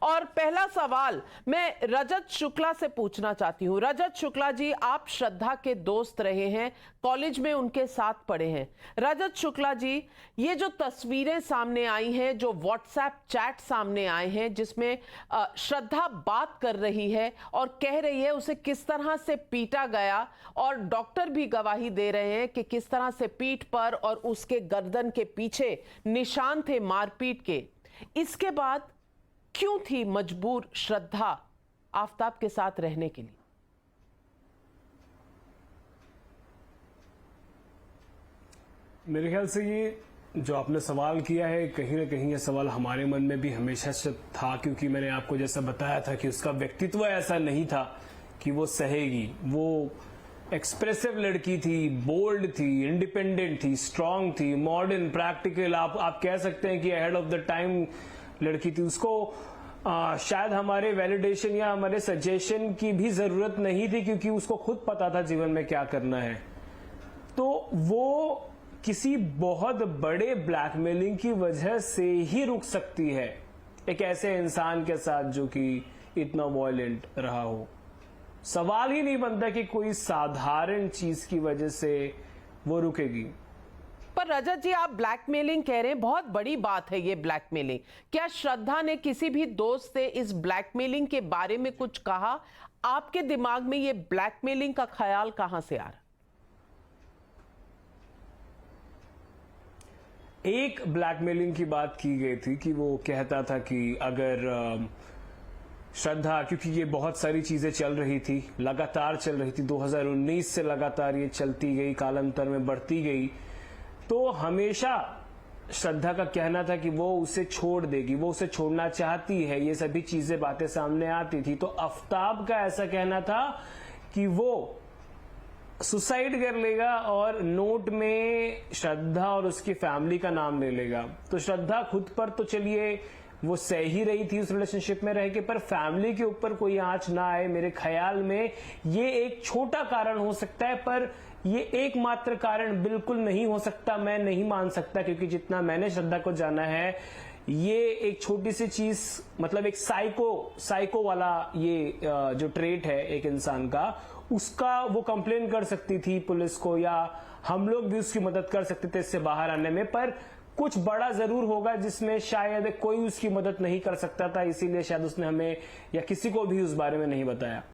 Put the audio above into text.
और पहला सवाल मैं रजत शुक्ला से पूछना चाहती हूं। रजत शुक्ला जी, आप श्रद्धा के दोस्त रहे हैं, कॉलेज में उनके साथ पढ़े हैं। रजत शुक्ला जी, ये जो तस्वीरें सामने आई हैं, जो व्हाट्सएप चैट सामने आए हैं जिसमें श्रद्धा बात कर रही है और कह रही है उसे किस तरह से पीटा गया, और डॉक्टर भी गवाही दे रहे हैं कि किस तरह से पीठ पर और उसके गर्दन के पीछे निशान थे मारपीट के। इसके बाद क्यों थी मजबूर श्रद्धा आफताब के साथ रहने के लिए? मेरे ख्याल से ये जो आपने सवाल किया है, कहीं ना कहीं ये सवाल हमारे मन में भी हमेशा से था, क्योंकि मैंने आपको जैसा बताया था कि उसका व्यक्तित्व ऐसा नहीं था कि वो सहेगी। वो एक्सप्रेसिव लड़की थी, बोल्ड थी, इंडिपेंडेंट थी, स्ट्रांग थी, मॉडर्न, प्रैक्टिकल, आप कह सकते हैं कि अहेड ऑफ द टाइम लड़की थी। उसको शायद हमारे वैलिडेशन या हमारे सजेशन की भी जरूरत नहीं थी, क्योंकि उसको खुद पता था जीवन में क्या करना है। तो वो किसी बहुत बड़े ब्लैकमेलिंग की वजह से ही रुक सकती है एक ऐसे इंसान के साथ जो कि इतना वॉयलेंट रहा हो। सवाल ही नहीं बनता कि कोई साधारण चीज की वजह से वो रुकेगी। पर रजत जी, आप ब्लैकमेलिंग कह रहे हैं, बहुत बड़ी बात है ये ब्लैकमेलिंग। क्या श्रद्धा ने किसी भी दोस्त से इस ब्लैकमेलिंग के बारे में कुछ कहा? आपके दिमाग में ये ब्लैकमेलिंग का ख्याल कहां से आ रहा? एक ब्लैकमेलिंग की बात की गई थी कि वो कहता था कि अगर श्रद्धा, क्योंकि ये बहुत सारी चीजें चल रही थी, लगातार चल रही थी, 2019 से लगातार ये चलती गई, कालांतर में बढ़ती गई, तो हमेशा श्रद्धा का कहना था कि वो उसे छोड़ देगी, वो उसे छोड़ना चाहती है, ये सभी चीजें बातें सामने आती थी। तो आफताब का ऐसा कहना था कि वो सुसाइड कर लेगा और नोट में श्रद्धा और उसकी फैमिली का नाम ले लेगा। तो श्रद्धा खुद पर तो चलिए वो सह ही रही थी उस रिलेशनशिप में रह के, पर फैमिली के ऊपर कोई आंच ना आए, मेरे ख्याल में ये एक छोटा कारण हो सकता है, पर ये एकमात्र कारण बिल्कुल नहीं हो सकता। मैं नहीं मान सकता, क्योंकि जितना मैंने श्रद्धा को जाना है, ये एक छोटी सी चीज, मतलब एक साइको वाला ये जो ट्रेट है एक इंसान का, उसका वो कंप्लेन कर सकती थी पुलिस को, या हम लोग भी उसकी मदद कर सकते थे इससे बाहर आने में। पर कुछ बड़ा जरूर होगा जिसमें शायद कोई उसकी मदद नहीं कर सकता था, इसीलिए शायद उसने हमें या किसी को भी उस बारे में नहीं बताया।